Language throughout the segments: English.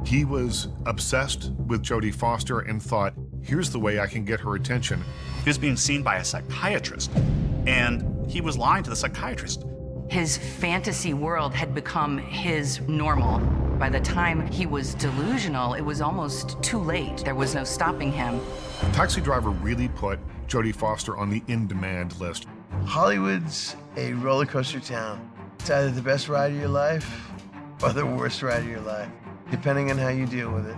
He was obsessed with Jodie Foster and thought, here's the way I can get her attention. He was being seen by a psychiatrist, and he was lying to the psychiatrist. His fantasy world had become his normal. By the time he was delusional, it was almost too late. There was no stopping him. Taxi Driver really put Jodie Foster on the in-demand list. Hollywood's a roller coaster town. It's either the best ride of your life or the worst ride of your life, depending on how you deal with it.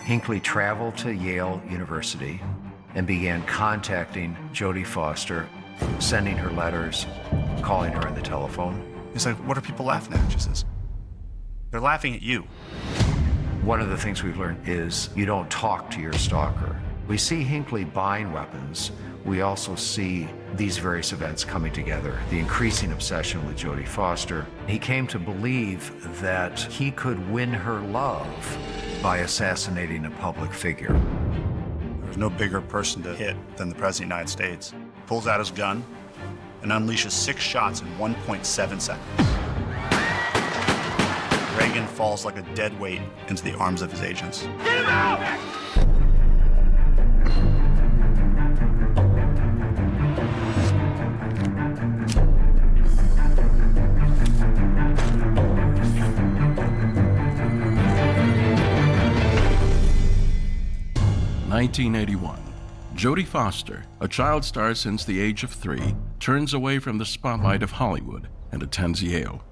Hinckley traveled to Yale University and began contacting Jodie Foster, sending her letters, calling her on the telephone. He's like, what are people laughing at? She says, they're laughing at you. One of the things we've learned is you don't talk to your stalker. We see Hinckley buying weapons. We also see these various events coming together, the increasing obsession with Jodie Foster. He came to believe that he could win her love by assassinating a public figure. There's no bigger person to hit than the President of the United States. Pulls out his gun and unleashes 6 shots in 1.7 seconds. Reagan falls like a dead weight into the arms of his agents. Get him out! 1981. Jodie Foster, a child star since the age of 3, turns away from the spotlight of Hollywood and attends Yale.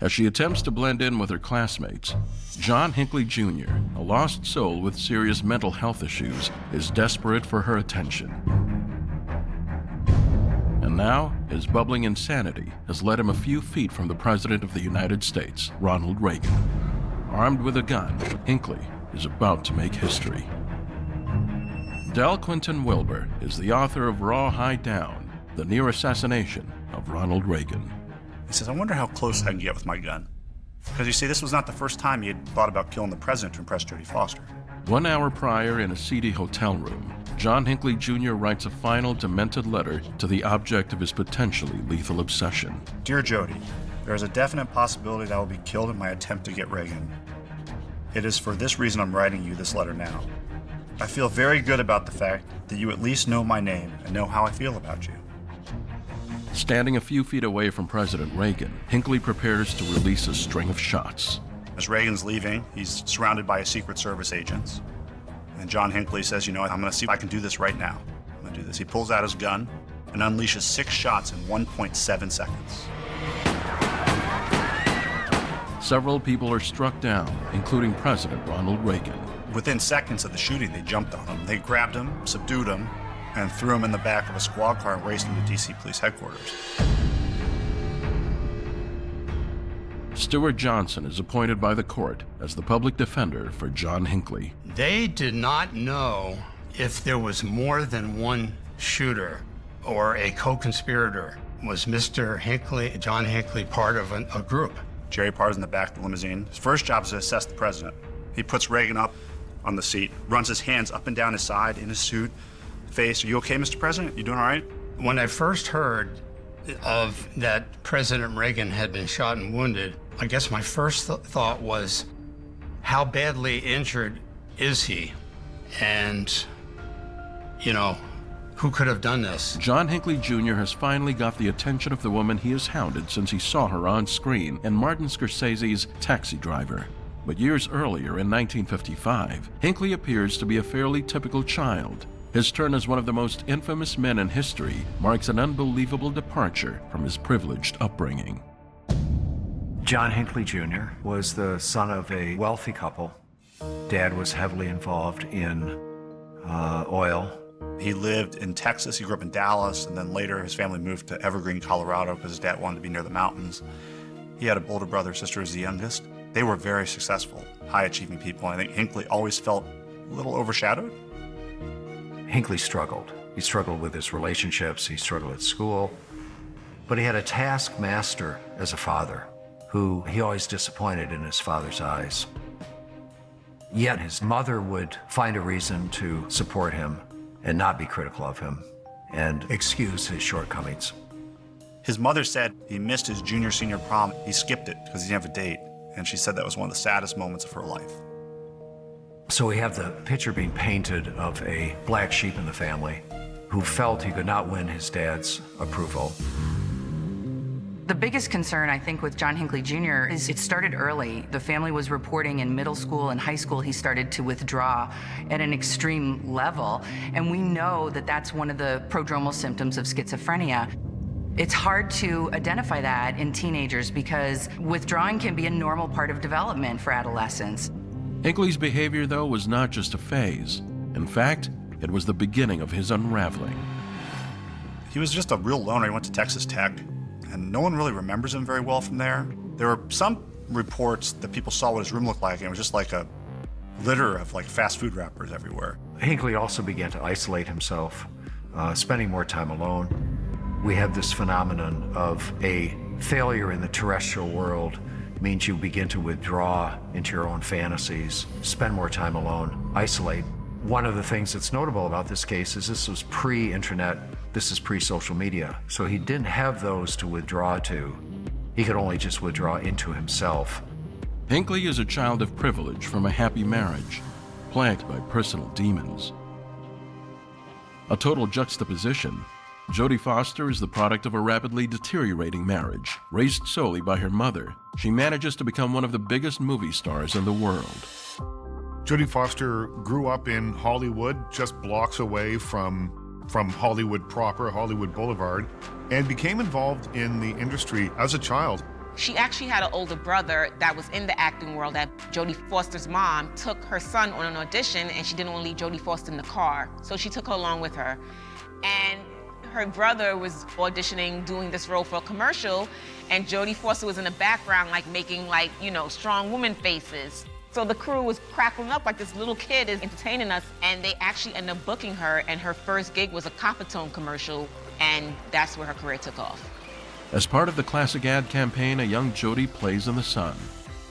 As she attempts to blend in with her classmates, John Hinckley Jr., a lost soul with serious mental health issues, is desperate for her attention. And now, his bubbling insanity has led him a few feet from the President of the United States, Ronald Reagan. Armed with a gun, Hinckley is about to make history. Del Quinton Wilbur is the author of Rawhide Down, the near assassination of Ronald Reagan. He says, I wonder how close I can get with my gun. Because you see, this was not the first time he had thought about killing the president to impress Jodie Foster. 1 hour prior, in a seedy hotel room, John Hinckley Jr. writes a final demented letter to the object of his potentially lethal obsession. Dear Jodie, there is a definite possibility that I will be killed in my attempt to get Reagan. It is for this reason I'm writing you this letter now. I feel very good about the fact that you at least know my name and know how I feel about you. Standing a few feet away from President Reagan, Hinckley prepares to release a string of shots. As Reagan's leaving, he's surrounded by his Secret Service agents. And John Hinckley says, you know what, I'm gonna see if I can do this right now. I'm gonna do this. He pulls out his gun and unleashes 6 shots in 1.7 seconds. Several people are struck down, including President Ronald Reagan. Within seconds of the shooting, they jumped on him. They grabbed him, subdued him, and threw him in the back of a squad car and raced him to DC police headquarters. Stuart Johnson is appointed by the court as the public defender for John Hinckley. They did not know if there was more than one shooter or a co-conspirator. Was Mr. Hinckley, John Hinckley, part of a group? Jerry Parr's in the back of the limousine. His first job is to assess the president. He puts Reagan up on the seat, runs his hands up and down his side in his suit, face. Are you okay, Mr. President? You doing all right? When I first heard of that President Reagan had been shot and wounded, I guess my first thought was, how badly injured is he? And, you know, who could have done this? John Hinckley Jr. has finally got the attention of the woman he has hounded since he saw her on screen in Martin Scorsese's Taxi Driver. But years earlier, in 1955, Hinckley appears to be a fairly typical child. His turn as one of the most infamous men in history marks an unbelievable departure from his privileged upbringing. John Hinckley Jr. was the son of a wealthy couple. Dad was heavily involved in oil. He lived in Texas, he grew up in Dallas, and then later his family moved to Evergreen, Colorado, because his dad wanted to be near the mountains. He had an older brother, sister was the youngest. They were very successful, high-achieving people, and I think Hinckley always felt a little overshadowed. Hinckley struggled. He struggled with his relationships, he struggled at school, but he had a taskmaster as a father who he always disappointed in his father's eyes. Yet his mother would find a reason to support him and not be critical of him and excuse his shortcomings. His mother said he missed his junior-senior prom. He skipped it because he didn't have a date. and she said that was one of the saddest moments of her life. So we have the picture being painted of a black sheep in the family who felt he could not win his dad's approval. The biggest concern, I think, with John Hinckley Jr. is it started early. The family was reporting in middle school and high school he started to withdraw at an extreme level. And we know that that's one of the prodromal symptoms of schizophrenia. It's hard to identify that in teenagers because withdrawing can be a normal part of development for adolescents. Hinckley's behavior, though, was not just a phase. In fact, it was the beginning of his unraveling. He was just a real loner. He went to Texas Tech, and no one really remembers him very well from there. There were some reports that people saw what his room looked like, and it was just like a litter of like fast food wrappers everywhere. Hinckley also began to isolate himself, spending more time alone. We have this phenomenon of a failure in the terrestrial world means you begin to withdraw into your own fantasies, spend more time alone, isolate. One of the things that's notable about this case is this was pre-internet, this is pre-social media. So he didn't have those to withdraw to. He could only just withdraw into himself. Hinckley is a child of privilege from a happy marriage, plagued by personal demons. A total juxtaposition. Jodie Foster is the product of a rapidly deteriorating marriage. Raised solely by her mother, she manages to become one of the biggest movie stars in the world. Jodie Foster grew up in Hollywood, just blocks away from Hollywood proper, Hollywood Boulevard, and became involved in the industry as a child. She actually had an older brother that was in the acting world. That Jodie Foster's mom took her son on an audition, and she didn't want to leave Jodie Foster in the car, so she took her along with her. And her brother was auditioning, doing this role for a commercial, and Jodie Foster was in the background, like making strong woman faces. So the crew was crackling up like this little kid is entertaining us, and they actually ended up booking her, and her first gig was a Coppertone commercial, and that's where her career took off. As part of the classic ad campaign, a young Jodie plays in the sun.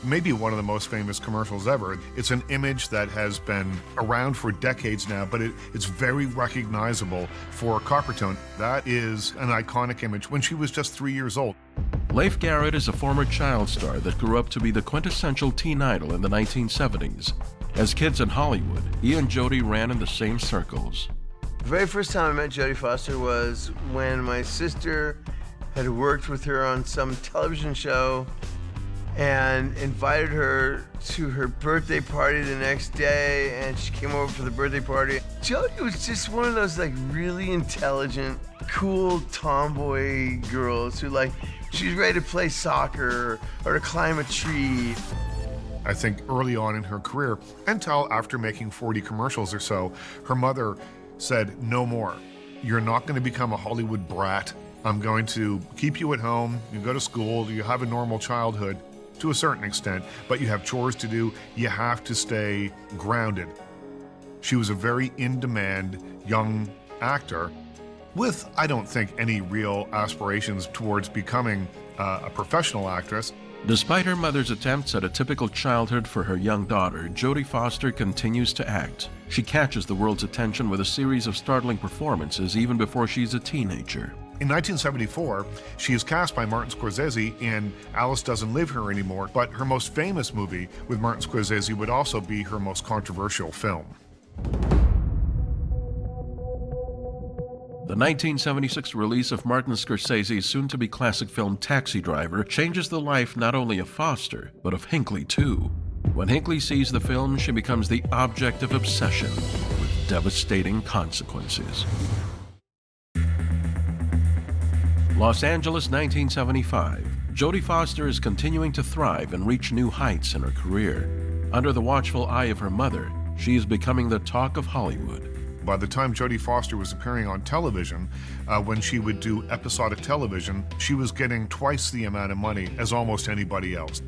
Maybe one of the most famous commercials ever. It's an image that has been around for decades now, but it's very recognizable for Coppertone. That is an iconic image when she was just 3 years old. Leif Garrett is a former child star that grew up to be the quintessential teen idol in the 1970s. As kids in Hollywood, he and Jodie ran in the same circles. The very first time I met Jodie Foster was when my sister had worked with her on some television show and invited her to her birthday party the next day, and she came over for the birthday party. Jodie was just one of those really intelligent, cool tomboy girls who she was ready to play soccer or to climb a tree. I think early on in her career, until after making 40 commercials or so, her mother said, "No more. You're not going to become a Hollywood brat. I'm going to keep you at home. You go to school. You have a normal childhood to a certain extent, but you have chores to do. You have to stay grounded." She was a very in-demand young actor with, I don't think, any real aspirations towards becoming a professional actress. Despite her mother's attempts at a typical childhood for her young daughter, Jodie Foster continues to act. She catches the world's attention with a series of startling performances even before she's a teenager. In 1974, she is cast by Martin Scorsese in Alice Doesn't Live Here Anymore, but her most famous movie with Martin Scorsese would also be her most controversial film. The 1976 release of Martin Scorsese's soon-to-be classic film Taxi Driver changes the life not only of Foster, but of Hinckley too. When Hinckley sees the film, she becomes the object of obsession with devastating consequences. Los Angeles, 1975. Jodie Foster is continuing to thrive and reach new heights in her career. Under the watchful eye of her mother, she is becoming the talk of Hollywood. By the time Jodie Foster was appearing on television, when she would do episodic television, she was getting twice the amount of money as almost anybody else.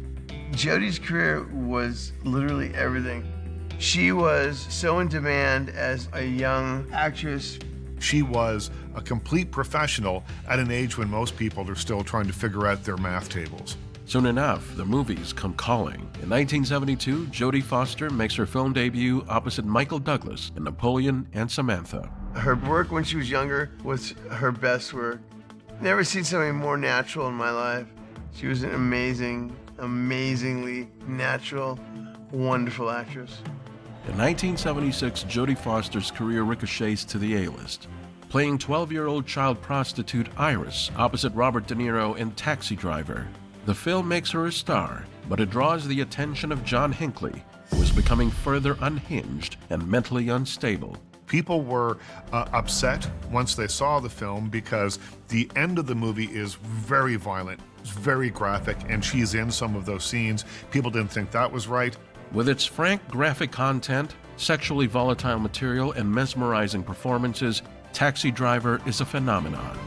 Jodie's career was literally everything. She was so in demand as a young actress. She was a complete professional at an age when most people are still trying to figure out their math tables. Soon enough, the movies come calling. In 1972, Jodie Foster makes her film debut opposite Michael Douglas in Napoleon and Samantha. Her work when she was younger was her best work. Never seen something more natural in my life. She was an amazing amazingly natural, wonderful actress. In 1976, Jodie Foster's career ricochets to the A-list, playing 12-year-old child prostitute Iris opposite Robert De Niro in Taxi Driver. The film makes her a star, but it draws the attention of John Hinckley, who is becoming further unhinged and mentally unstable. People were upset once they saw the film because the end of the movie is very violent, it's very graphic, and she's in some of those scenes. People didn't think that was right. With its frank graphic content, sexually volatile material, and mesmerizing performances, Taxi Driver is a phenomenon.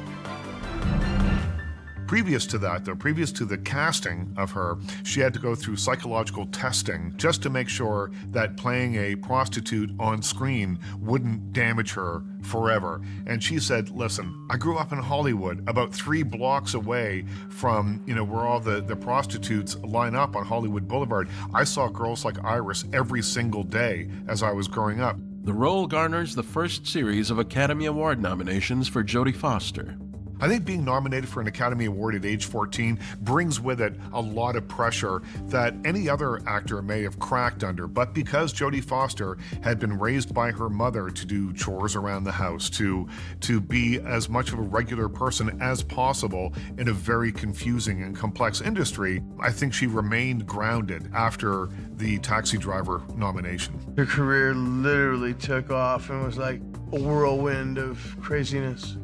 Previous to that, though, previous to the casting of her, she had to go through psychological testing just to make sure that playing a prostitute on screen wouldn't damage her forever. And she said, listen, I grew up in Hollywood, about 3 blocks away from, where all the prostitutes line up on Hollywood Boulevard. I saw girls like Iris every single day as I was growing up. The role garners the first series of Academy Award nominations for Jodie Foster. I think being nominated for an Academy Award at age 14 brings with it a lot of pressure that any other actor may have cracked under. But because Jodie Foster had been raised by her mother to do chores around the house, to be as much of a regular person as possible in a very confusing and complex industry, I think she remained grounded after the Taxi Driver nomination. Her career literally took off and was like a whirlwind of craziness.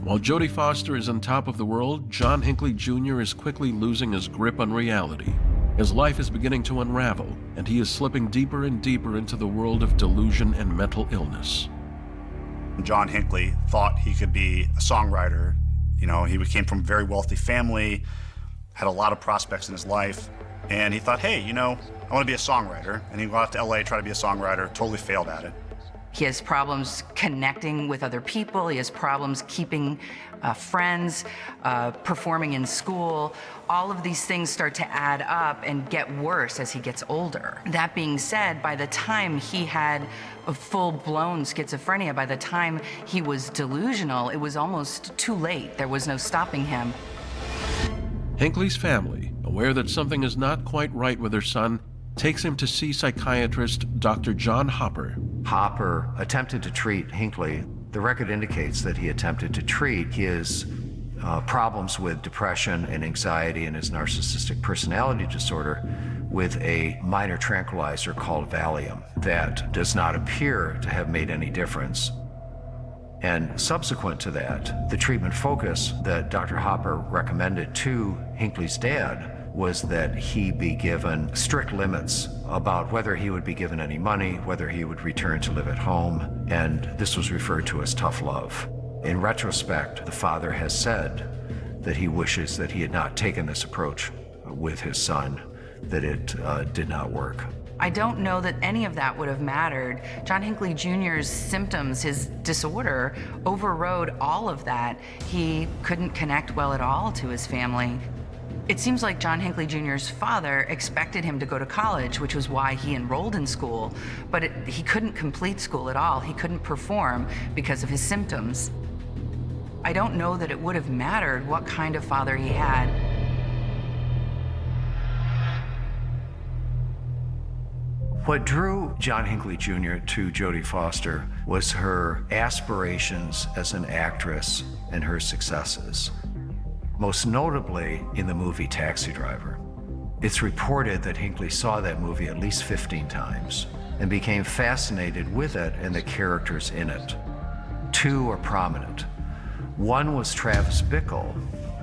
While Jodie Foster is on top of the world, John Hinckley Jr. is quickly losing his grip on reality. His life is beginning to unravel, and he is slipping deeper and deeper into the world of delusion and mental illness. John Hinckley thought he could be a songwriter. He came from a very wealthy family, had a lot of prospects in his life, and he thought, hey, I want to be a songwriter. And he went out to LA, tried to be a songwriter, totally failed at it. He has problems connecting with other people. He has problems keeping friends, performing in school. All of these things start to add up and get worse as he gets older. That being said, by the time he had a full-blown schizophrenia, by the time he was delusional, it was almost too late. There was no stopping him. Hinckley's family, aware that something is not quite right with their son, takes him to see psychiatrist Dr. John Hopper. Hopper attempted to treat Hinckley. The record indicates that he attempted to treat his problems with depression and anxiety and his narcissistic personality disorder with a minor tranquilizer called Valium. That does not appear to have made any difference. And subsequent to that, the treatment focus that Dr. Hopper recommended to Hinckley's dad was that he be given strict limits about whether he would be given any money, whether he would return to live at home, and this was referred to as tough love. In retrospect, the father has said that he wishes that he had not taken this approach with his son, that it did not work. I don't know that any of that would have mattered. John Hinckley Jr.'s symptoms, his disorder, overrode all of that. He couldn't connect well at all to his family. It seems like John Hinckley Jr.'s father expected him to go to college, which was why he enrolled in school, but he couldn't complete school at all. He couldn't perform because of his symptoms. I don't know that it would have mattered what kind of father he had. What drew John Hinckley Jr. to Jodie Foster was her aspirations as an actress and her successes. Most notably in the movie Taxi Driver. It's reported that Hinckley saw that movie at least 15 times and became fascinated with it and the characters in it. 2 are prominent. One was Travis Bickle,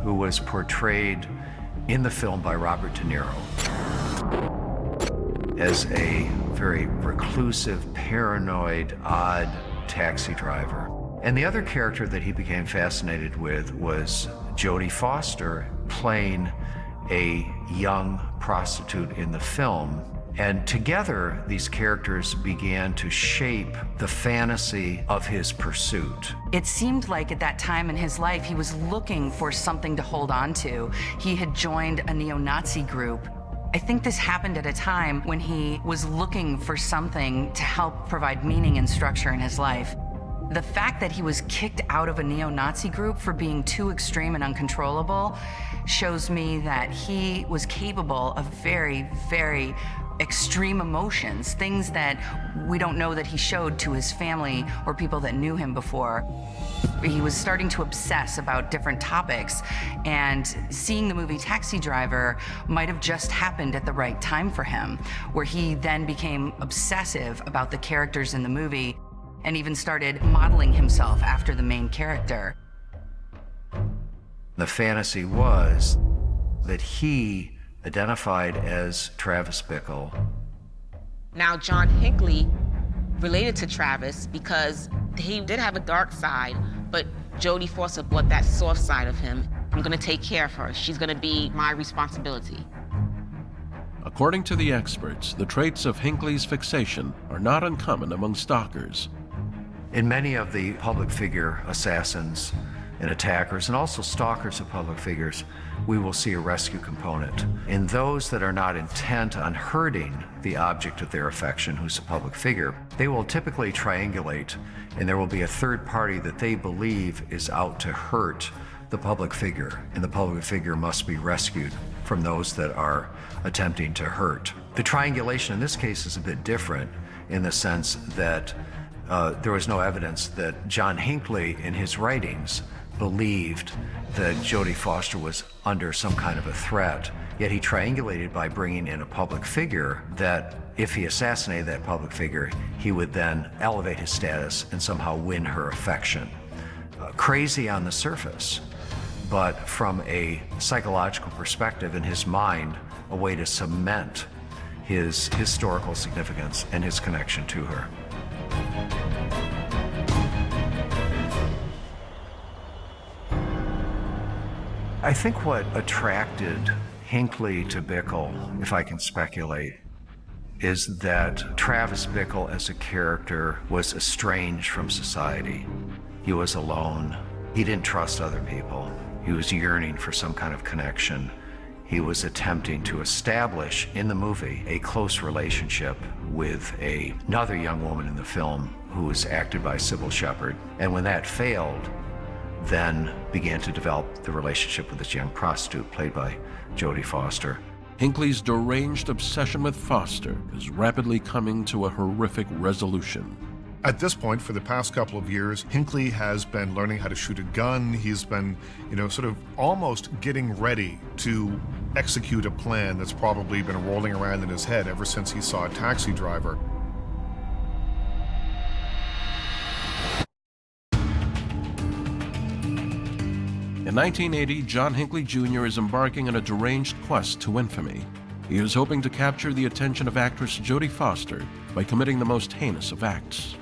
who was portrayed in the film by Robert De Niro as a very reclusive, paranoid, odd taxi driver. And the other character that he became fascinated with was Jodie Foster, playing a young prostitute in the film. And together, these characters began to shape the fantasy of his pursuit. It seemed like at that time in his life, he was looking for something to hold on to. He had joined a neo-Nazi group. I think this happened at a time when he was looking for something to help provide meaning and structure in his life. The fact that he was kicked out of a neo-Nazi group for being too extreme and uncontrollable shows me that he was capable of very, very extreme emotions, things that we don't know that he showed to his family or people that knew him before. He was starting to obsess about different topics, and seeing the movie Taxi Driver might have just happened at the right time for him, where he then became obsessive about the characters in the movie and even started modeling himself after the main character. The fantasy was that he identified as Travis Bickle. Now, John Hinckley related to Travis because he did have a dark side, but Jodie Foster brought that soft side of him. I'm gonna take care of her. She's gonna be my responsibility. According to the experts, the traits of Hinckley's fixation are not uncommon among stalkers. In many of the public figure assassins and attackers, and also stalkers of public figures, we will see a rescue component. In those that are not intent on hurting the object of their affection, who's a public figure, they will typically triangulate, and there will be a third party that they believe is out to hurt the public figure, and the public figure must be rescued from those that are attempting to hurt. The triangulation in this case is a bit different in the sense that there was no evidence that John Hinckley in his writings believed that Jodie Foster was under some kind of a threat, yet he triangulated by bringing in a public figure that if he assassinated that public figure, he would then elevate his status and somehow win her affection. Crazy on the surface, but from a psychological perspective in his mind, a way to cement his historical significance and his connection to her. I think what attracted Hinckley to Bickle, if I can speculate, is that Travis Bickle as a character was estranged from society. He was alone. He didn't trust other people. He was yearning for some kind of connection. He was attempting to establish in the movie a close relationship with another young woman in the film who was acted by Sybil Shepherd. And when that failed, then began to develop the relationship with this young prostitute played by Jodie Foster. Hinckley's deranged obsession with Foster is rapidly coming to a horrific resolution. At this point, for the past couple of years, Hinckley has been learning how to shoot a gun. He's been, sort of almost getting ready to execute a plan that's probably been rolling around in his head ever since he saw Taxi Driver. In 1980, John Hinckley Jr. is embarking on a deranged quest to infamy. He is hoping to capture the attention of actress Jodie Foster by committing the most heinous of acts.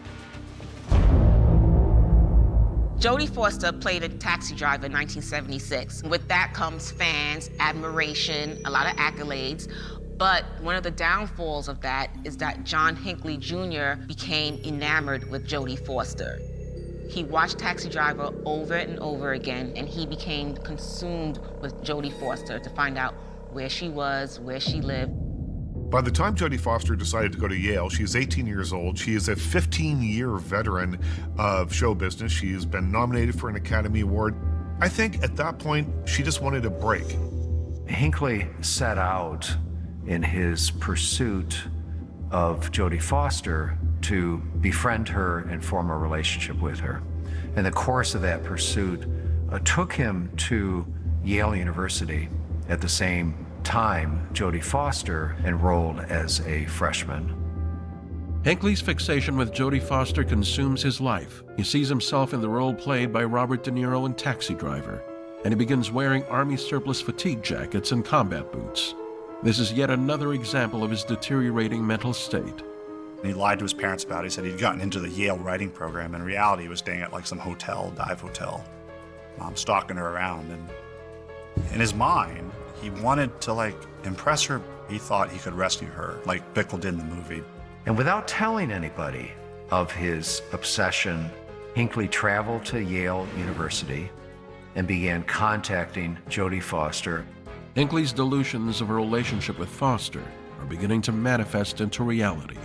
Jodie Foster played a taxi driver in 1976. With that comes fans, admiration, a lot of accolades. But one of the downfalls of that is that John Hinckley Jr. became enamored with Jodie Foster. He watched Taxi Driver over and over again, and he became consumed with Jodie Foster to find out where she was, where she lived. By the time Jodie Foster decided to go to Yale, she is 18 years old. She is a 15-year veteran of show business. She has been nominated for an Academy Award. I think at that point, she just wanted a break. Hinckley set out in his pursuit of Jodie Foster to befriend her and form a relationship with her. In the course of that pursuit, took him to Yale University. At the same time, Jodie Foster enrolled as a freshman. Hinckley's fixation with Jodie Foster consumes his life. He sees himself in the role played by Robert De Niro in Taxi Driver, and he begins wearing Army surplus fatigue jackets and combat boots. This is yet another example of his deteriorating mental state. He lied to his parents about it. He said he'd gotten into the Yale writing program. In reality, he was staying at like some hotel, dive hotel, stalking her around. And in his mind, he wanted to impress her. He thought he could rescue her, like Bickle did in the movie. And without telling anybody of his obsession, Hinckley traveled to Yale University and began contacting Jodie Foster. Hinckley's delusions of a relationship with Foster are beginning to manifest into reality.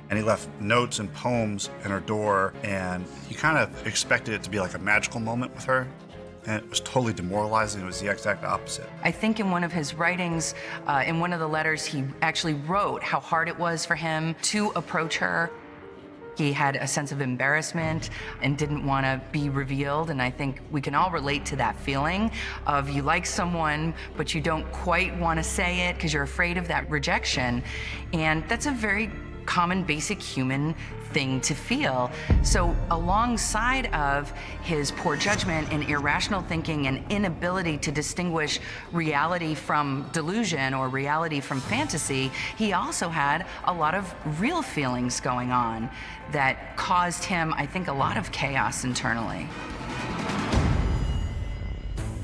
And he left notes and poems in her door, and he kind of expected it to be like a magical moment with her. And it was totally demoralizing. It was the exact opposite. I think in one of his writings, in one of the letters, he actually wrote how hard it was for him to approach her. He had a sense of embarrassment and didn't want to be revealed. And I think we can all relate to that feeling of you like someone, but you don't quite want to say it because you're afraid of that rejection. And that's a very common, basic human thing to feel. So alongside of his poor judgment and irrational thinking and inability to distinguish reality from delusion or reality from fantasy, he also had a lot of real feelings going on that caused him, I think, a lot of chaos internally.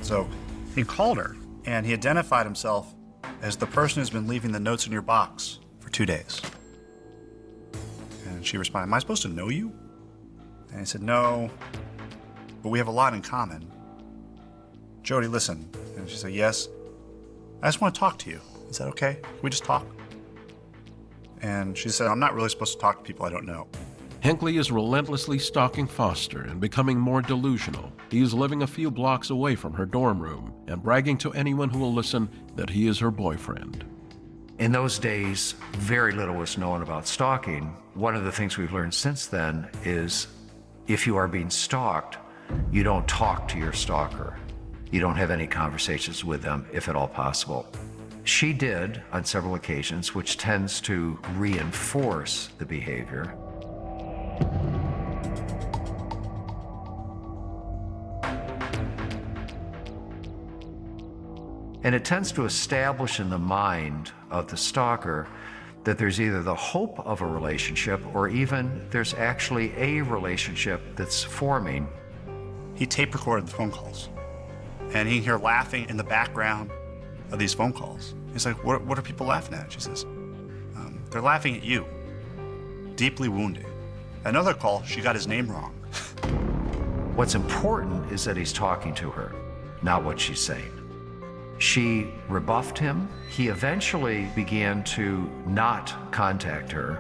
So he called her, and he identified himself as the person who's been leaving the notes in your box for 2 days. And she responded, "Am I supposed to know you?" And he said, "No, but we have a lot in common." "Jodie, listen." And she said, "Yes, I just want to talk to you. Is that okay? Can we just talk?" And she said, "I'm not really supposed to talk to people I don't know." Hinckley is relentlessly stalking Foster and becoming more delusional. He is living a few blocks away from her dorm room and bragging to anyone who will listen that he is her boyfriend. In those days, very little was known about stalking. One of the things we've learned since then is if you are being stalked, you don't talk to your stalker. You don't have any conversations with them, if at all possible. She did on several occasions, which tends to reinforce the behavior. And it tends to establish in the mind of the stalker that there's either the hope of a relationship or even there's actually a relationship that's forming. He tape recorded the phone calls, and he can hear laughing in the background of these phone calls. He's like, what are people laughing at? She says, "They're laughing at you. Deeply wounded." Another call, she got his name wrong. What's important is that he's talking to her, not what she's saying. She rebuffed him. He eventually began to not contact her.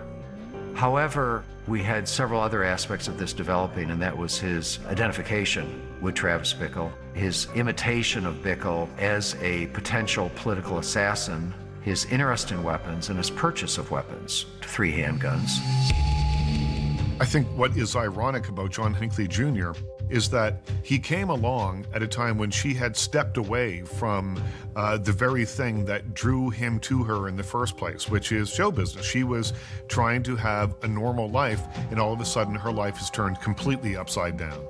However, we had several other aspects of this developing, and that was his identification with Travis Bickle, his imitation of Bickle as a potential political assassin, his interest in weapons, and his purchase of weapons, 3 handguns. I think what is ironic about John Hinckley Jr. is that he came along at a time when she had stepped away from the very thing that drew him to her in the first place, which is show business. She was trying to have a normal life, and all of a sudden her life has turned completely upside down.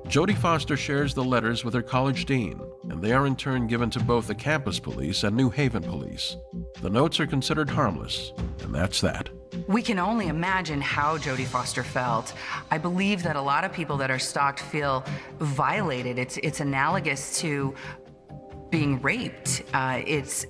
Jodie Foster shares the letters with her college dean, and they are in turn given to both the campus police and New Haven police. The notes are considered harmless, and that's that. We can only imagine how Jodie Foster felt. I believe that a lot of people that are stalked feel violated. It's analogous to being raped. It's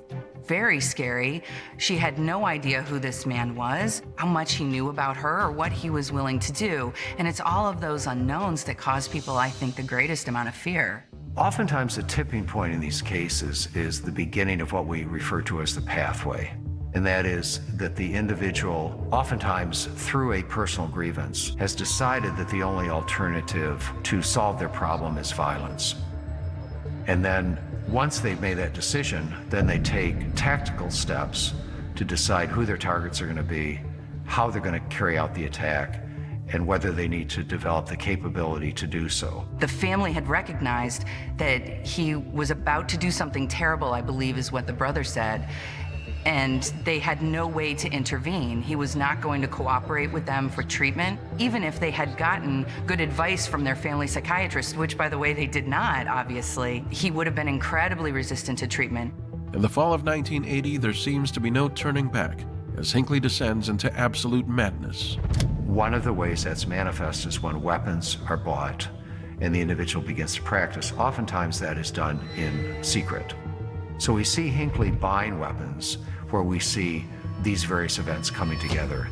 very scary. She had no idea who this man was, how much he knew about her, or what he was willing to do. And it's all of those unknowns that cause people, I think, the greatest amount of fear. Oftentimes, the tipping point in these cases is the beginning of what we refer to as the pathway. And that is that the individual, oftentimes through a personal grievance, has decided that the only alternative to solve their problem is violence. And then once they've made that decision, then they take tactical steps to decide who their targets are going to be, how they're going to carry out the attack, and whether they need to develop the capability to do so. The family had recognized that he was about to do something terrible, I believe is what the brother said. And they had no way to intervene. He was not going to cooperate with them for treatment, even if they had gotten good advice from their family psychiatrist, which, by the way, they did not, obviously. He would have been incredibly resistant to treatment. In the fall of 1980, there seems to be no turning back as Hinckley descends into absolute madness. One of the ways that's manifest is when weapons are bought and the individual begins to practice. Oftentimes that is done in secret. So we see Hinckley buying weapons where we see these various events coming together.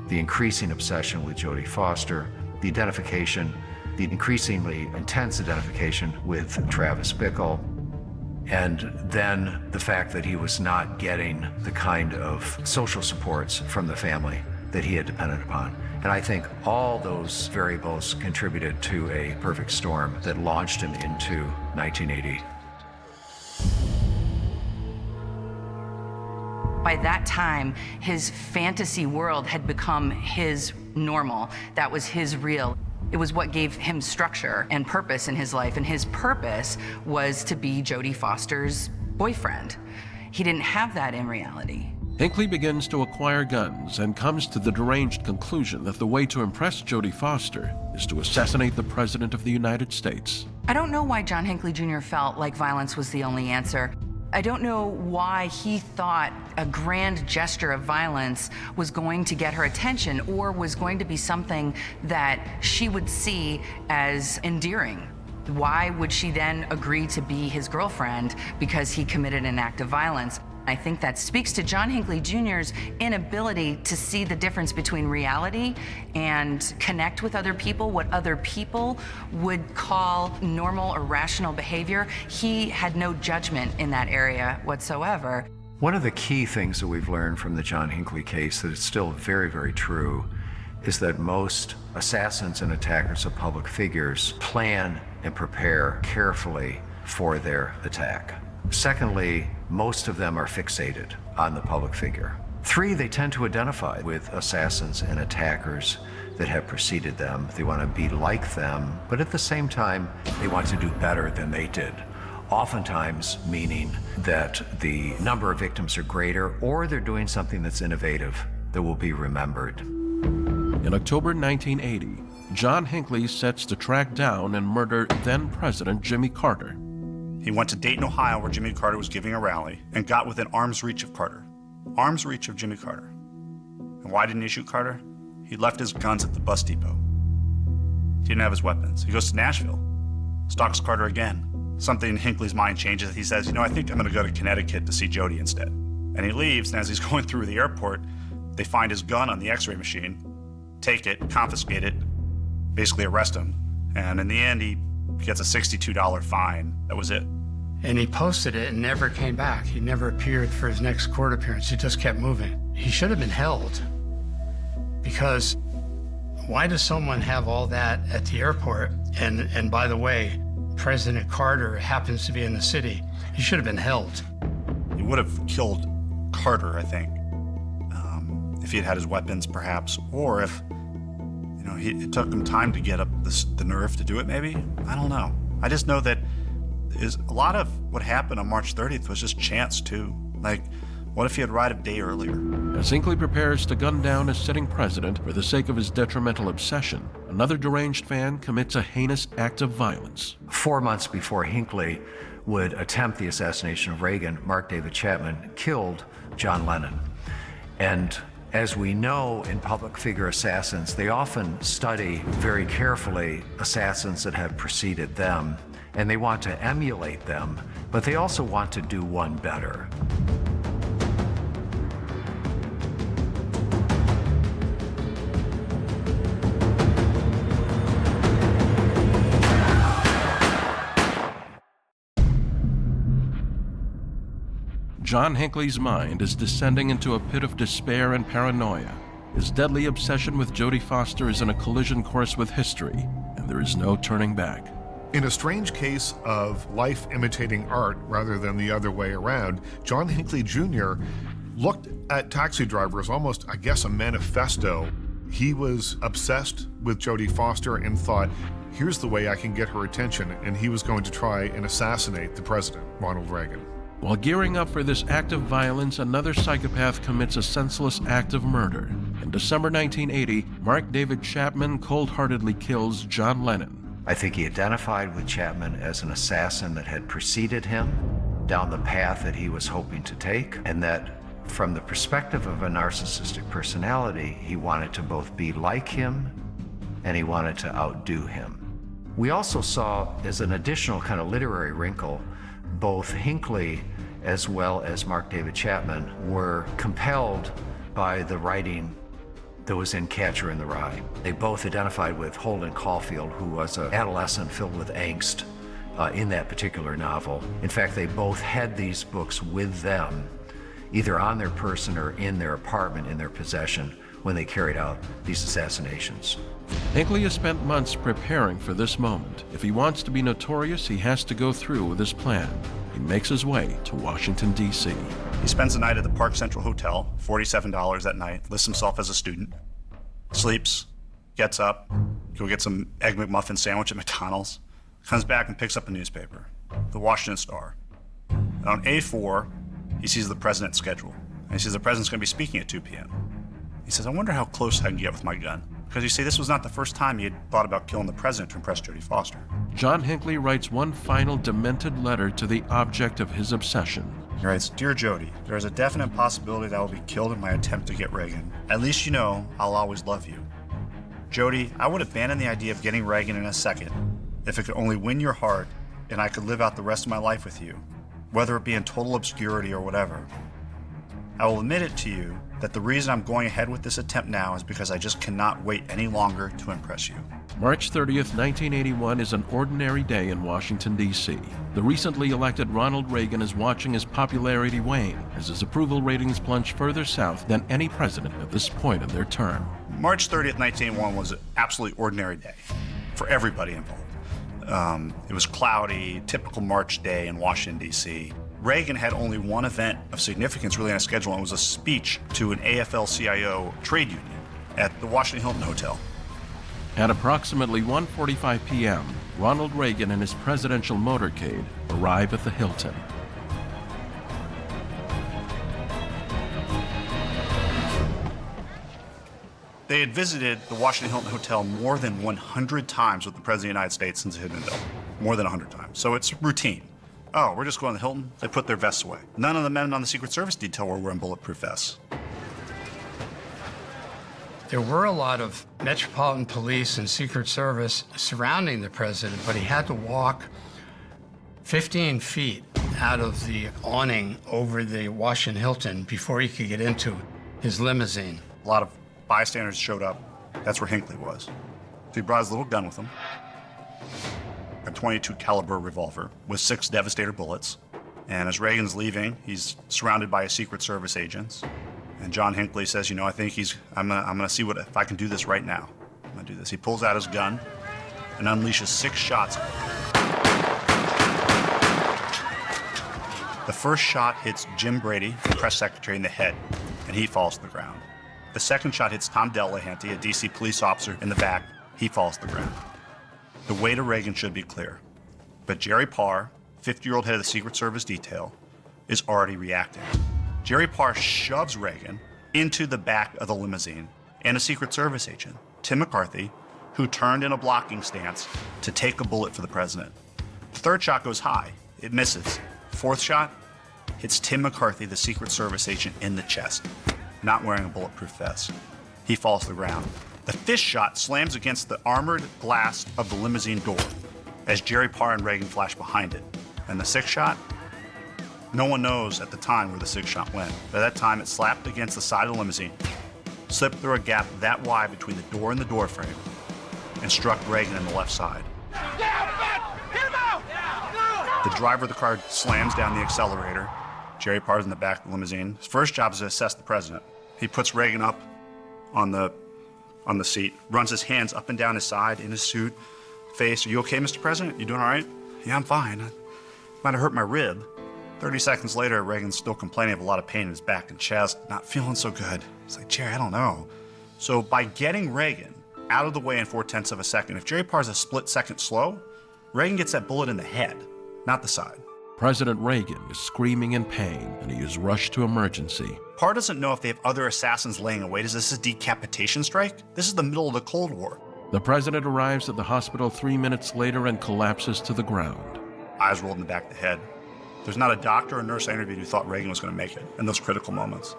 The increasing obsession with Jodie Foster, the identification, the increasingly intense identification with Travis Bickle, and then the fact that he was not getting the kind of social supports from the family that he had depended upon. And I think all those variables contributed to a perfect storm that launched him into 1980. By that time, his fantasy world had become his normal. That was his real. It was what gave him structure and purpose in his life, and his purpose was to be Jodie Foster's boyfriend. He didn't have that in reality. Hinckley begins to acquire guns and comes to the deranged conclusion that the way to impress Jodie Foster is to assassinate the President of the United States. I don't know why John Hinckley Jr. felt like violence was the only answer. I don't know why he thought a grand gesture of violence was going to get her attention or was going to be something that she would see as endearing. Why would she then agree to be his girlfriend because he committed an act of violence? I think that speaks to John Hinckley Jr.'s inability to see the difference between reality and connect with other people, what other people would call normal or rational behavior. He had no judgment in that area whatsoever. One of the key things that we've learned from the John Hinckley case that is still very, very true is that most assassins and attackers of public figures plan and prepare carefully for their attack. Secondly, most of them are fixated on the public figure. 3, they tend to identify with assassins and attackers that have preceded them. They want to be like them, but at the same time, they want to do better than they did. Oftentimes meaning that the number of victims are greater, or they're doing something that's innovative that will be remembered. In October 1980, John Hinckley sets to track down and murder then-President Jimmy Carter. He went to Dayton, Ohio, where Jimmy Carter was giving a rally, and got within arm's reach of Carter. Arm's reach of Jimmy Carter. And why didn't he shoot Carter? He left his guns at the bus depot. He didn't have his weapons. He goes to Nashville, stalks Carter again. Something in Hinckley's mind changes. He says, I think I'm going to go to Connecticut to see Jodie instead. And he leaves, and as he's going through the airport, they find his gun on the x-ray machine, take it, confiscate it, basically arrest him. And in the end, he gets a $62 fine. That was it. And he posted it and never came back. He never appeared for his next court appearance. He just kept moving. He should have been held, because why does someone have all that at the airport? And by the way, President Carter happens to be in the city. He should have been held. He would have killed Carter, I think, if he had had his weapons, perhaps, or if it took him time to get up the nerve to do it, maybe. I don't know. I just know that a lot of what happened on March 30th was just chance, too. Like, what if he had arrived a day earlier? As Hinckley prepares to gun down a sitting president for the sake of his detrimental obsession, another deranged fan commits a heinous act of violence. 4 months before Hinckley would attempt the assassination of Reagan, Mark David Chapman killed John Lennon. And as we know in public figure assassins, they often study very carefully assassins that have preceded them, and they want to emulate them, but they also want to do one better. John Hinckley's mind is descending into a pit of despair and paranoia. His deadly obsession with Jodie Foster is in a collision course with history, and there is no turning back. In a strange case of life imitating art rather than the other way around, John Hinckley Jr. looked at Taxi Driver as almost, I guess, a manifesto. He was obsessed with Jodie Foster and thought, here's the way I can get her attention, and he was going to try and assassinate the president, Ronald Reagan. While gearing up for this act of violence, another psychopath commits a senseless act of murder. In December 1980, Mark David Chapman cold-heartedly kills John Lennon. I think he identified with Chapman as an assassin that had preceded him down the path that he was hoping to take, and that from the perspective of a narcissistic personality, he wanted to both be like him and he wanted to outdo him. We also saw, as an additional kind of literary wrinkle, both Hinckley as well as Mark David Chapman were compelled by the writing that was in Catcher in the Rye. They both identified with Holden Caulfield, who was an adolescent filled with angst in that particular novel. In fact, they both had these books with them either on their person or in their apartment, in their possession, when they carried out these assassinations. Hinckley has spent months preparing for this moment. If he wants to be notorious, he has to go through with his plan. He makes his way to Washington, D.C. He spends the night at the Park Central Hotel, $47 that night, lists himself as a student, sleeps, gets up, go get some Egg McMuffin sandwich at McDonald's, comes back and picks up a newspaper, the Washington Star. And on A4, he sees the president's schedule. And he says the president's going to be speaking at 2 p.m. He says, I wonder how close I can get with my gun. Because you see, this was not the first time he had thought about killing the president to impress Jodie Foster. John Hinckley writes one final demented letter to the object of his obsession. He writes, Dear Jodie, there is a definite possibility that I will be killed in my attempt to get Reagan. At least you know I'll always love you. Jodie, I would abandon the idea of getting Reagan in a second if it could only win your heart and I could live out the rest of my life with you, whether it be in total obscurity or whatever. I will admit it to you that the reason I'm going ahead with this attempt now is because I just cannot wait any longer to impress you. March 30th, 1981 is an ordinary day in Washington, D.C. The recently elected Ronald Reagan is watching his popularity wane as his approval ratings plunge further south than any president at this point in their term. March 30th, 1981 was an absolutely ordinary day for everybody involved. It was cloudy, typical March day in Washington, D.C. Reagan had only one event of significance really on his schedule, and it was a speech to an AFL-CIO trade union at the Washington Hilton Hotel. At approximately 1:45 p.m., Ronald Reagan and his presidential motorcade arrive at the Hilton. They had visited the Washington Hilton Hotel more than 100 times with the President of the United States since it had been built. More than 100 times. So it's routine. Oh, we're just going to the Hilton? They put their vests away. None of the men on the Secret Service detail were wearing bulletproof vests. There were a lot of Metropolitan Police and Secret Service surrounding the president, but he had to walk 15 feet out of the awning over the Washington Hilton before he could get into his limousine. A lot of bystanders showed up. That's where Hinckley was. So he brought his little gun with him, a .22 caliber revolver with 6 Devastator bullets. And as Reagan's leaving, he's surrounded by his Secret Service agents. And John Hinckley says, you know, I think I'm gonna see if I can do this right now. I'm gonna do this. He pulls out his gun and unleashes 6 shots. The first shot hits Jim Brady, the press secretary, in the head, and he falls to the ground. The second shot hits Tom Delahanty, a DC police officer, in the back. He falls to the ground. The way to Reagan should be clear. But Jerry Parr, 50-year-old head of the Secret Service detail, is already reacting. Jerry Parr shoves Reagan into the back of the limousine, and a Secret Service agent, Tim McCarthy, who turned in a blocking stance to take a bullet for the president. The third shot goes high. It misses. Fourth shot hits Tim McCarthy, the Secret Service agent, in the chest, not wearing a bulletproof vest. He falls to the ground. The fifth shot slams against the armored glass of the limousine door as Jerry Parr and Reagan flash behind it. And the sixth shot? No one knows at the time where the sixth shot went. By that time, it slapped against the side of the limousine, slipped through a gap that wide between the door and the door frame, and struck Reagan in the left side. The driver of the car slams down the accelerator. Jerry Parr's in the back of the limousine. His first job is to assess the president. He puts Reagan up on the seat, runs his hands up and down his side, in his suit, face. Are you okay, Mr. President? You doing all right? Yeah, I'm fine. Might have hurt my rib. 30 seconds later, Reagan's still complaining of a lot of pain in his back and chest, not feeling so good. He's like, Jerry, I don't know. So by getting Reagan out of the way in 4/10 of a second, if Jerry Parr's a split second slow, Reagan gets that bullet in the head, not the side. President Reagan is screaming in pain, and he is rushed to emergency. Parr doesn't know if they have other assassins laying in wait. Is this a decapitation strike? This is the middle of the Cold War. The president arrives at the hospital 3 minutes later and collapses to the ground. Eyes rolled in the back of the head. There's not a doctor or nurse I interviewed who thought Reagan was going to make it in those critical moments.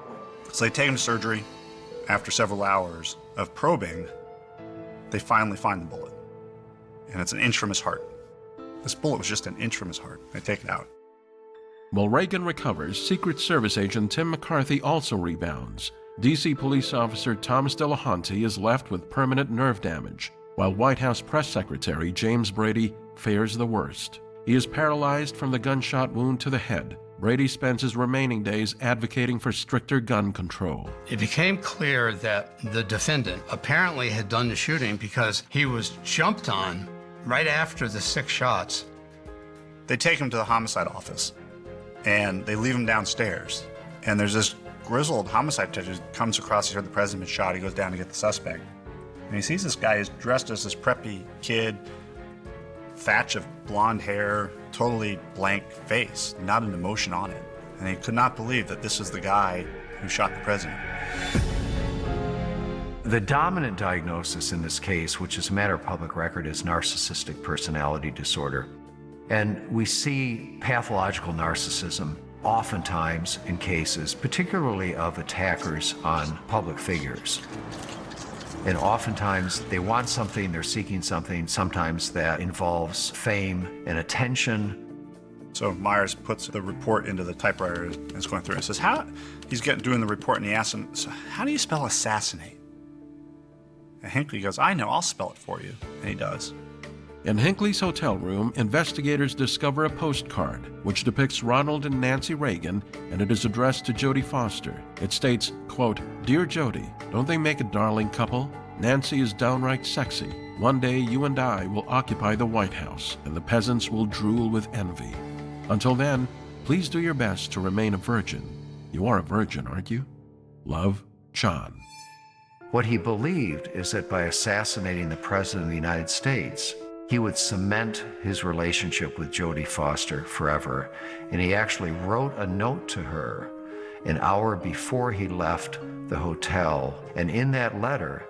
So they take him to surgery. After several hours of probing, they finally find the bullet. And it's an inch from his heart. This bullet was just an inch from his heart. They take it out. While Reagan recovers, Secret Service agent Tim McCarthy also rebounds. D.C. police officer Thomas Delahanty is left with permanent nerve damage, while White House press secretary James Brady fares the worst. He is paralyzed from the gunshot wound to the head Brady spends his remaining days advocating for stricter gun control. It became clear that the defendant apparently had done the shooting because he was jumped on right after the 6 shots. They take him to the homicide office, and they leave him downstairs. And there's this grizzled homicide detective who comes across, he heard the president shot, he goes down to get the suspect. And he sees this guy who's dressed as this preppy kid, thatch of blonde hair, totally blank face, not an emotion on it. And he could not believe that this is the guy who shot the president. The dominant diagnosis in this case, which is a matter of public record, is narcissistic personality disorder. And we see pathological narcissism oftentimes in cases, particularly of attackers on public figures. And oftentimes they want something, they're seeking something, sometimes that involves fame and attention. So Myers puts the report into the typewriter and is going through it and says, he's doing the report, and he asks him, so how do you spell assassinate? And Hinckley goes, I know, I'll spell it for you. And he does. In Hinckley's hotel room, investigators discover a postcard which depicts Ronald and Nancy Reagan, and it is addressed to Jodie Foster. It states, quote, "Dear Jodie, don't they make a darling couple? Nancy is downright sexy. One day you and I will occupy the White House, and the peasants will drool with envy. Until then, please do your best to remain a virgin. You are a virgin, aren't you? Love, John." What he believed is that by assassinating the President of the United States, he would cement his relationship with Jodie Foster forever. And he actually wrote a note to her an hour before he left the hotel. And in that letter,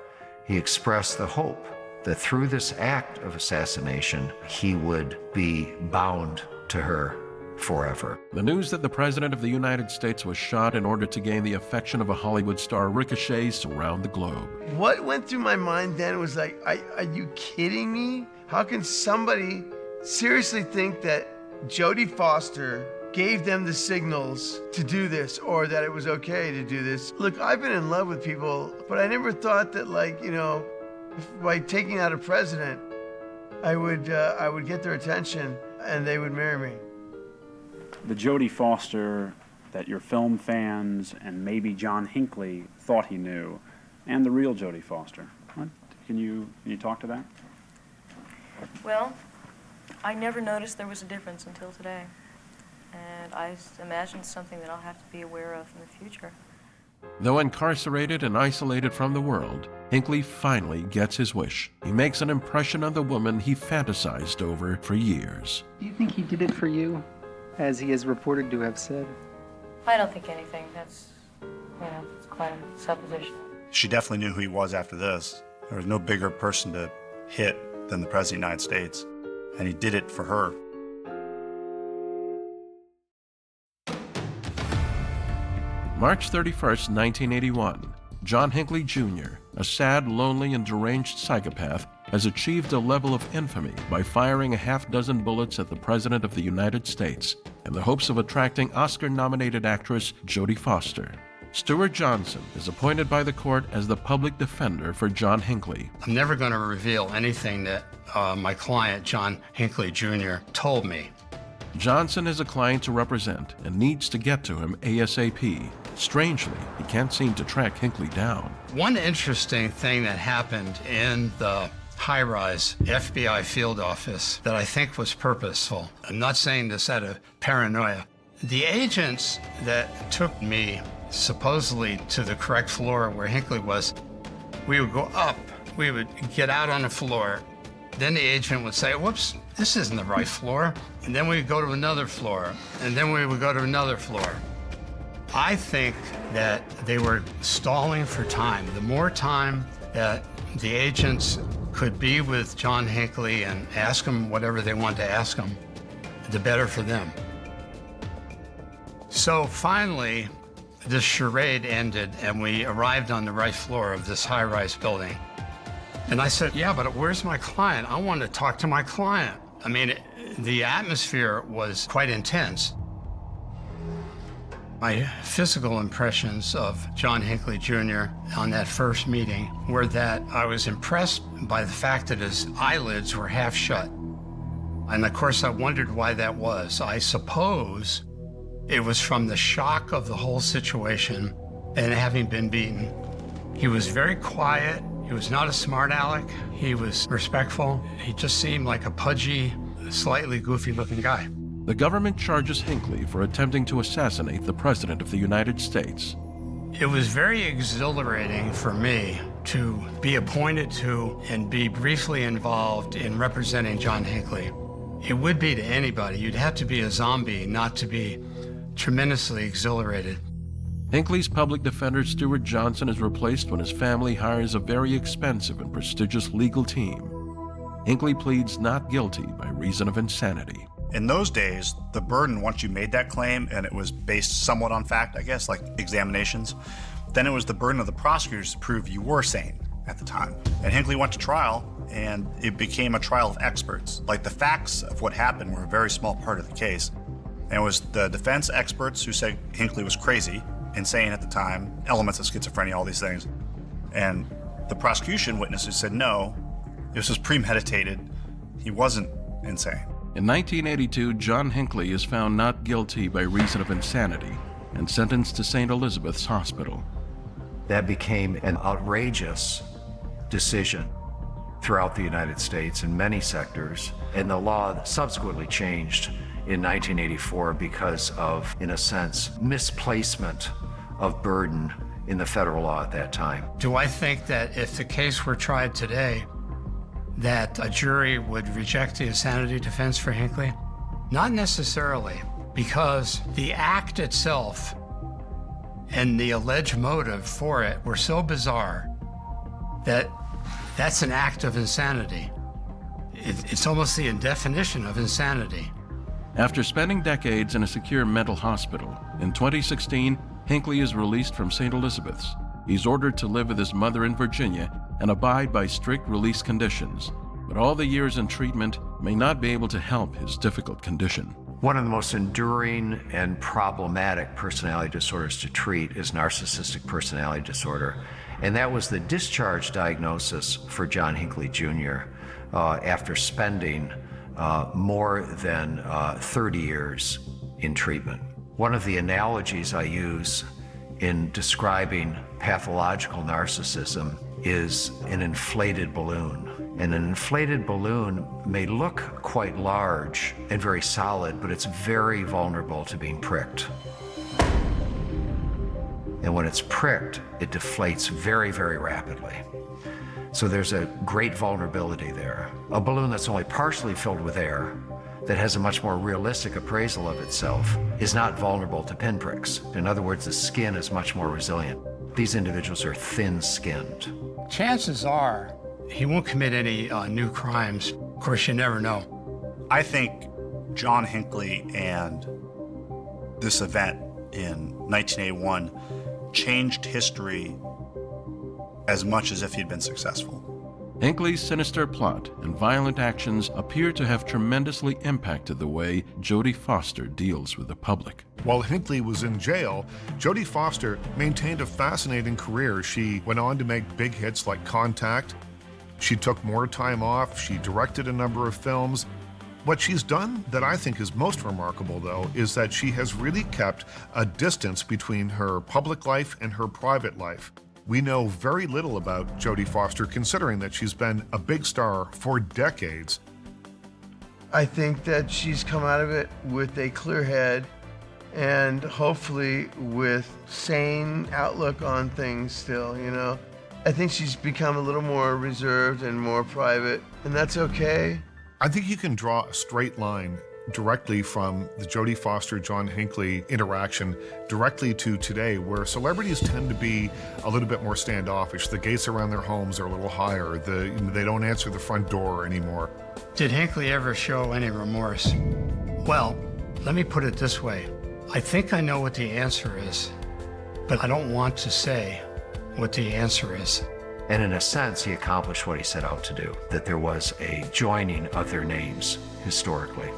he expressed the hope that through this act of assassination, he would be bound to her forever. The news that the President of the United States was shot in order to gain the affection of a Hollywood star ricochets around the globe. What went through my mind then was like, are you kidding me? How can somebody seriously think that Jodie Foster gave them the signals to do this, or that it was okay to do this? Look, I've been in love with people, but I never thought that, like, you know, by taking out a president, I would get their attention and they would marry me. The Jodie Foster that your film fans and maybe John Hinckley thought he knew, and the real Jodie Foster. What? Can you talk to that? Well, I never noticed there was a difference until today. And I imagine it's something that I'll have to be aware of in the future. Though incarcerated and isolated from the world, Hinckley finally gets his wish. He makes an impression on the woman he fantasized over for years. Do you think he did it for you, as he is reported to have said? I don't think anything. That's, it's quite a supposition. She definitely knew who he was after this. There was no bigger person to hit than the President of the United States, and he did it for her. March 31st, 1981, John Hinckley Jr., a sad, lonely, and deranged psychopath, has achieved a level of infamy by firing a half-dozen bullets at the President of the United States in the hopes of attracting Oscar-nominated actress Jodie Foster. Stuart Johnson is appointed by the court as the public defender for John Hinckley. I'm never going to reveal anything that my client, John Hinckley Jr., told me. Johnson is a client to represent and needs to get to him ASAP. Strangely, he can't seem to track Hinckley down. One interesting thing that happened in the high-rise FBI field office that I think was purposeful. I'm not saying this out of paranoia. The agents that took me supposedly to the correct floor where Hinckley was, we would go up, we would get out on the floor, then the agent would say, whoops, this isn't the right floor. And then we'd go to another floor, and then we would go to another floor. I think that they were stalling for time. The more time that the agents could be with John Hinckley and ask him whatever they wanted to ask him, the better for them. So finally, this charade ended, and we arrived on the right floor of this high-rise building. And I said, yeah, but where's my client? I want to talk to my client. I mean, the atmosphere was quite intense. My physical impressions of John Hinckley Jr. on that first meeting were that I was impressed by the fact that his eyelids were half shut. And of course, I wondered why that was. I suppose It was from the shock of the whole situation and having been beaten. He was very quiet. He was not a smart aleck. He was respectful. He just seemed like a pudgy, slightly goofy-looking guy. The government charges Hinckley for attempting to assassinate the President of the United States. It was very exhilarating for me to be appointed to and be briefly involved in representing John Hinckley. It would be to anybody. You'd have to be a zombie not to be tremendously exhilarated. Hinckley's public defender, Stuart Johnson, is replaced when his family hires a very expensive and prestigious legal team. Hinckley pleads not guilty by reason of insanity. In those days, the burden, once you made that claim, and it was based somewhat on fact, I guess, like examinations, then it was the burden of the prosecutors to prove you were sane at the time. And Hinckley went to trial, and it became a trial of experts. Like, the facts of what happened were a very small part of the case. And it was the defense experts who said Hinckley was crazy, insane at the time, elements of schizophrenia, all these things. And the prosecution witnesses said, no, this was premeditated. He wasn't insane. In 1982, John Hinckley is found not guilty by reason of insanity and sentenced to St. Elizabeth's Hospital. That became an outrageous decision throughout the United States in many sectors, and the law subsequently changed in 1984 because of, in a sense, misplacement of burden in the federal law at that time. Do I think that if the case were tried today, that a jury would reject the insanity defense for Hinckley? Not necessarily, because the act itself and the alleged motive for it were so bizarre that that's an act of insanity. It's almost the definition of insanity. After spending decades in a secure mental hospital, in 2016, Hinckley is released from St. Elizabeth's. He's ordered to live with his mother in Virginia and abide by strict release conditions. But all the years in treatment may not be able to help his difficult condition. One of the most enduring and problematic personality disorders to treat is narcissistic personality disorder. And that was the discharge diagnosis for John Hinckley Jr. After spending more than 30 years in treatment. One of the analogies I use in describing pathological narcissism is an inflated balloon. And an inflated balloon may look quite large and very solid, but it's very vulnerable to being pricked. And when it's pricked, it deflates very, very rapidly. So there's a great vulnerability there. A balloon that's only partially filled with air, that has a much more realistic appraisal of itself, is not vulnerable to pinpricks. In other words, the skin is much more resilient. These individuals are thin-skinned. Chances are he won't commit any new crimes. Of course, you never know. I think John Hinckley and this event in 1981 changed history as much as if he'd been successful. Hinckley's sinister plot and violent actions appear to have tremendously impacted the way Jodie Foster deals with the public. While Hinckley was in jail, Jodie Foster maintained a fascinating career. She went on to make big hits like Contact. She took more time off. She directed a number of films. What she's done that I think is most remarkable, though, is that she has really kept a distance between her public life and her private life. We know very little about Jodie Foster, considering that she's been a big star for decades. I think that she's come out of it with a clear head and hopefully with sane outlook on things still, you know. I think she's become a little more reserved and more private, and that's okay. I think you can draw a straight line directly from the Jodie Foster-John Hinckley interaction directly to today, where celebrities tend to be a little bit more standoffish. The gates around their homes are a little higher. They don't answer the front door anymore. Did Hinckley ever show any remorse? Well, let me put it this way. I think I know what the answer is, but I don't want to say what the answer is. And in a sense, he accomplished what he set out to do, that there was a joining of their names historically.